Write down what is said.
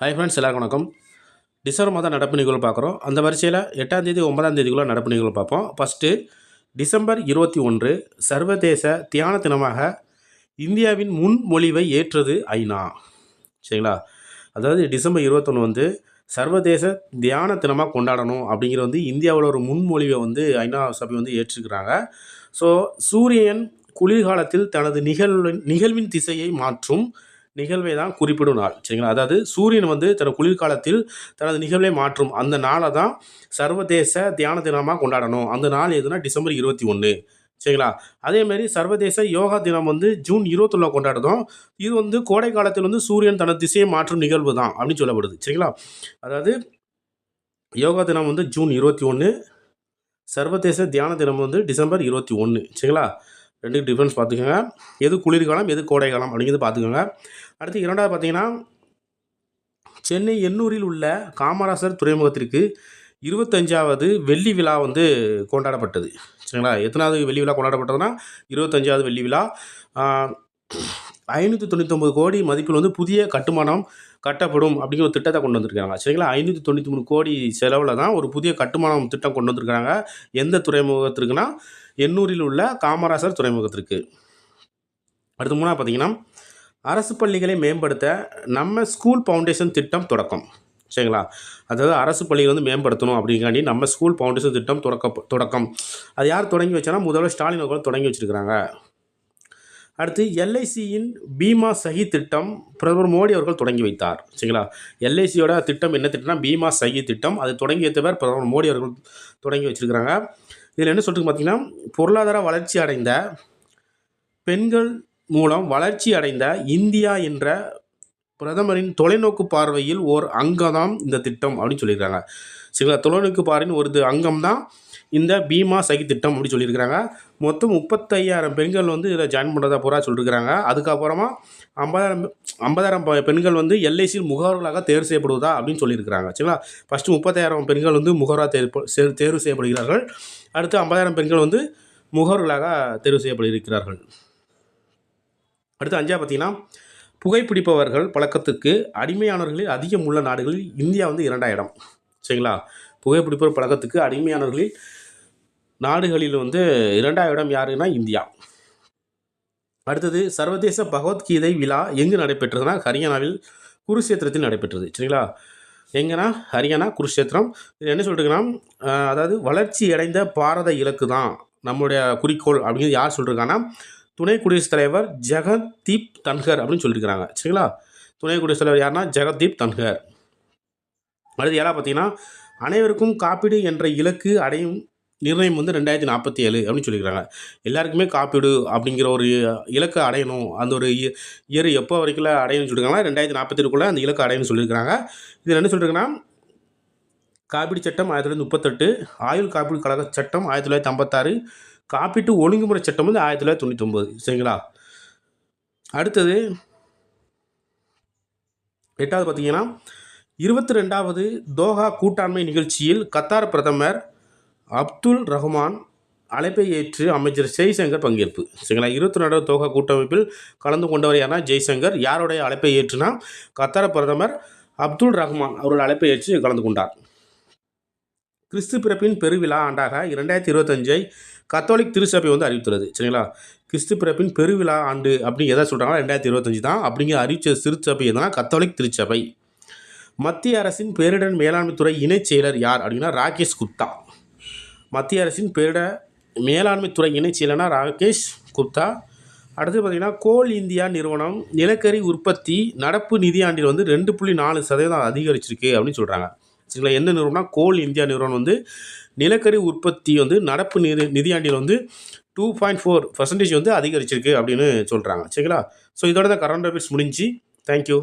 Hi friends, எல்லாருக்கும் வணக்கம். December மாதம் நடப்பு நிகழ்வு பார்க்குறோம். அந்த வரிசையில் 8ஆம் தேதி 9ஆம் தேதிக்குள்ளே நடப்பு நிகழ்வு பார்ப்போம். ஃபஸ்ட்டு டிசம்பர் 21 சர்வதேச தியான தினமாக இந்தியாவின் முன்மொழிவை ஏற்றது ஐநா. சரிங்களா? அதாவது டிசம்பர் 21 வந்து சர்வதேச தியான தினமாக கொண்டாடணும் அப்படிங்கிற இந்தியாவோட ஒரு முன்மொழிவை ஐநா சபை ஏற்றிருக்கிறாங்க. ஸோ சூரியன் குளிர்காலத்தில் தனது நிகழ்வின் திசையை மாற்றும் நிகழ்வை தான் குறிப்பிடும் நாள். சரிங்களா? அதாவது சூரியன் தனது குளிர்காலத்தில் தனது நிகழ்வை மாற்றும் அந்த நாளை தான் சர்வதேச தியான தினமாக கொண்டாடணும். அந்த நாள் எதுனா டிசம்பர் 21. சரிங்களா? அதேமாரி சர்வதேச யோகா தினம் ஜூன் 21 கொண்டாடுறோம். இது கோடை காலத்தில் சூரியன் தனது திசையை மாற்றும் நிகழ்வு தான் அப்படின்னு சொல்லப்படுது. சரிங்களா? அதாவது யோகா தினம் ஜூன் 21, சர்வதேச தியான தினம் டிசம்பர் 21. சரிங்களா? ரெண்டுக்கு டிஃப்ரென்ஸ் பார்த்துக்கோங்க. எது குளிர்காலம், எது கோடை காலம் அப்படிங்கிறது பார்த்துக்கோங்க. அடுத்து இரண்டாவது பார்த்தீங்கன்னா, சென்னை எண்ணூரில் உள்ள காமராசர் துறைமுகத்திற்கு 25வது வெள்ளி விழா கொண்டாடப்பட்டது. சரிங்களா? எத்தனாவது வெள்ளி விழா கொண்டாடப்பட்டதுன்னா 25வது வெள்ளி விழா. 599 கோடி மதிப்பில் புதிய கட்டுமானம் கட்டப்படும் அப்படிங்கிற ஒரு திட்டத்தை கொண்டு வந்திருக்காங்க. சரிங்களா? 593 கோடி செலவில் தான் ஒரு புதிய கட்டுமானம் திட்டம் கொண்டு வந்திருக்காங்க. எந்த துறைமுகத்திற்குனா எண்ணூரில் உள்ள காமராசர் துறைமுகத்திற்கு. அடுத்து மூணாவது பார்த்தீங்கன்னா, அரசு பள்ளிகளை மேம்படுத்த நம்ம ஸ்கூல் ஃபவுண்டேஷன் திட்டம் தொடக்கம். சரிங்களா? அதாவது அரசு பள்ளிகள் மேம்படுத்தணும் அப்படிங்காண்டி நம்ம ஸ்கூல் ஃபவுண்டேஷன் திட்டம் தொடக்கம். அது யார் தொடங்கி வச்சானா முதல்வர் ஸ்டாலின் அவர்கள் தொடங்கி வச்சுருக்கிறாங்க. அடுத்து எல்ஐசியின் பீமா சஹி திட்டம் பிரதமர் மோடி அவர்கள் தொடங்கி வைத்தார். சரிங்களா? எல்ஐசியோட திட்டம் என்ன திட்டம்னா பீமா சஹி திட்டம். அது தொடங்கி வைத்தவர் பிரதமர் மோடி அவர்கள் தொடங்கி வச்சுருக்கிறாங்க. இதில் என்ன சொல்லிட்டு பார்த்தீங்கன்னா, பொருளாதார வளர்ச்சி அடைந்த பெண்கள் மூலம் வளர்ச்சி அடைந்த இந்தியா என்ற பிரதமரின் தொலைநோக்கு பார்வையில் ஓர் அங்கம் தான் இந்த திட்டம் அப்படின்னு சொல்லியிருக்காங்க. சரிங்களா? தொலைநோக்கு பார்வையின் ஒரு அங்கம் தான் இந்த பீமா சகி திட்டம் அப்படின்னு சொல்லியிருக்கிறாங்க. மொத்தம் 35,000 பெண்கள் இதில் ஜாயின் பண்ணுறதா பூரா சொல்லியிருக்கிறாங்க. அதுக்கப்புறமா 50,000 பெண்கள் எல்ஐசியில் முகவர்களாக தேர்வு செய்யப்படுவதா அப்படின்னு சொல்லியிருக்கிறாங்க. சரிங்களா? ஃபஸ்ட்டு 30,000 பெண்கள் முகவராக தேர்வு செய்யப்படுகிறார்கள். அடுத்து 50,000 பெண்கள் முகவர்களாக தேர்வு செய்யப்பட்டிருக்கிறார்கள். அடுத்து 5 பார்த்தீங்கன்னா, புகைப்பிடிப்பவர்கள் பழக்கத்துக்கு அடிமையானவர்களில் அதிகம் உள்ள நாடுகளில் இந்தியா 2ஆம் இடம். சரிங்களா? புகைப்பிடிப்பவர் பழக்கத்துக்கு அடிமையானவர்களில் நாடுகளில் 2ஆம் இடம் யாருன்னா இந்தியா. அடுத்தது சர்வதேச பகவத்கீதை விழா எங்கு நடைபெற்றதுன்னா ஹரியானாவில் குருஷேத்திரத்தில் நடைபெற்றது. சரிங்களா? எங்கன்னா ஹரியானா குருஷேத்திரம். இது என்ன சொல்லிட்டுருக்குன்னா, அதாவது வளர்ச்சி அடைந்த பாரத இலக்கு தான் நம்முடைய குறிக்கோள் அப்படிங்கிறது யார் சொல்லியிருக்காங்கன்னா துணை குடியரசுத் தலைவர் ஜெகதீப் தன்கர் அப்படின்னு சொல்லியிருக்கிறாங்க. சரிங்களா? துணை குடியரசுத் தலைவர் யாருன்னா ஜெகதீப் தன்கர். அடுத்து 7 பார்த்தீங்கன்னா, அனைவருக்கும் காப்பீடு என்ற இலக்கு அடையும் நிர்ணயம் 2047 அப்படின்னு சொல்லியிருக்கிறாங்க. எல்லாருக்குமே காப்பீடு அப்படிங்கிற ஒரு இலக்கை அடையணும். அந்த ஒரு இயர் எப்போ வரைக்கும் அடையணும்னு சொல்லியிருக்காங்கன்னா 2047க்குள்ளே அந்த இலக்கை அடையணும்னு சொல்லியிருக்கிறாங்க. இதில் என்ன சொல்லியிருக்குன்னா, காப்பீடு சட்டம் 1938, ஆயுள் காப்பீடு கழக சட்டம் 1956, காப்பீட்டு ஒழுங்குமுறை சட்டம் 1999. சரிங்களா? அடுத்தது 8வது பார்த்தீங்கன்னா, 22வது தோஹா கூட்டாண்மை நிகழ்ச்சியில் கத்தார் பிரதமர் அப்துல் ரஹ்மான் அழைப்பை ஏற்று அமைச்சர் ஜெய்சங்கர் பங்கேற்பு. சரிங்களா? 22வது தோஹா கூட்டமைப்பில் கலந்து கொண்டவர் யாருன்னா ஜெய்சங்கர். யாருடைய அழைப்பை ஏற்றுனா கத்தார் பிரதமர் அப்துல் ரஹ்மான் அவருடைய அழைப்பை ஏற்று கலந்து கொண்டார். கிறிஸ்து பிறப்பின் பெருவிழா ஆண்டாக 2025 கத்தோலிக் திருச்சபை அறிவித்துள்ளது. சரிங்களா? கிறிஸ்து பிறப்பின் பெருவிழா ஆண்டு அப்படின்னு எதை சொல்கிறாங்கன்னா 2025 தான் அப்படிங்கிற அறிவித்த திருச்சபை எதுனா கத்தோலிக் திருச்சபை. மத்திய அரசின் பேரிடர் மேலாண்மை துறை இணைச் செயலர் யார் அப்படின்னா ராகேஷ் குப்தா. மத்திய அரசின் பேரிடர் மேலாண்மை துறை இணைச் செயலர்னா ராகேஷ் குப்தா. அடுத்து பார்த்திங்கன்னா, கோல் இந்தியா நிறுவனம் நிலக்கரி உற்பத்தி நடப்பு நிதியாண்டில் 2.4% அதிகரிச்சிருக்கு அப்படின்னு சொல்கிறாங்க. சரிங்களா? என்ன நிறுவனம்னா கோல் இந்தியா நிறுவனம் நிலக்கரி உற்பத்தி நடப்பு நிதியாண்டில் 2.4% அதிகரிச்சிருக்கு அப்படின்னு சொல்கிறாங்க. சரிங்களா? ஸோ இதோட தான் கரண்ட் அஃபேர்ஸ் முடிஞ்சு. தேங்க்யூ.